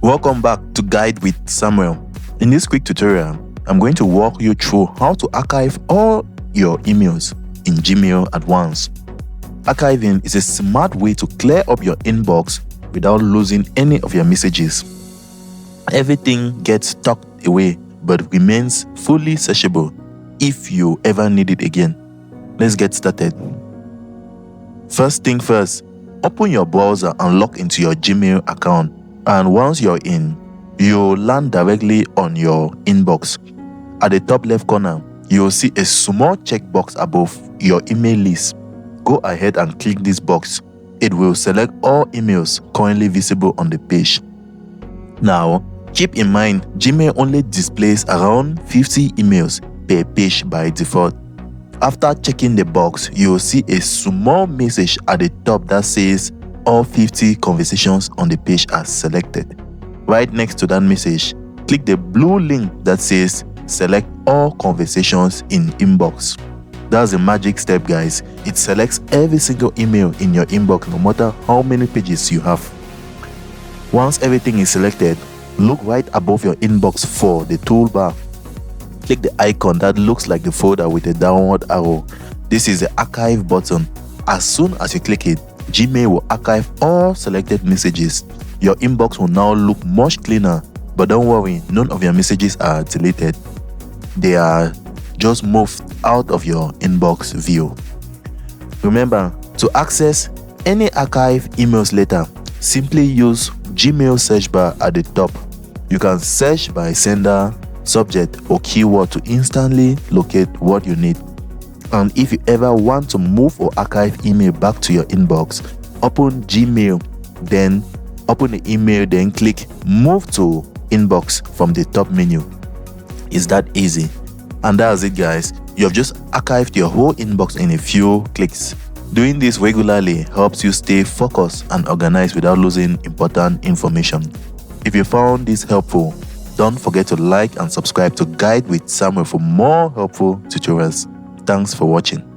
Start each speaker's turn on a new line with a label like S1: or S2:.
S1: Welcome back to Guide with Samuel. In this quick tutorial, I'm going to walk you through how to archive all your emails in Gmail at once. Archiving is a smart way to clear up your inbox without losing any of your messages. Everything gets tucked away but remains fully searchable if you ever need it again. Let's get started. First thing first, open your browser and log into your Gmail account. And once you're in, you'll land directly on your inbox. At the top left corner, you'll see a small checkbox above your email list. Go ahead and click this box. It will select all emails currently visible on the page. Now, keep in mind, Gmail only displays around 50 emails per page by default. After checking the box, you'll see a small message at the top that says all 50 conversations on the page are selected. Right next to that message, click the blue link that says select all conversations in inbox. That's the magic step, guys. It selects every single email in your inbox no matter how many pages you have. Once everything is selected, look right above your inbox for the toolbar. Click the icon that looks like the folder with a downward arrow. This is the archive button. As soon as you click it, Gmail will archive all selected messages. Your inbox will now look much cleaner, but don't worry, none of your messages are deleted. They are just moved out of your inbox view. Remember, to access any archive emails later, simply use Gmail search bar at the top. You can search by sender, subject, or keyword to instantly locate what you need. And if you ever want to move or archive email back to your inbox, open Gmail, then open the email, then click Move to Inbox from the top menu. It's that easy. And that's it, guys. You have just archived your whole inbox in a few clicks. Doing this regularly helps you stay focused and organized without losing important information. If you found this helpful, don't forget to like and subscribe to Guide with Samuel for more helpful tutorials. Thanks for watching.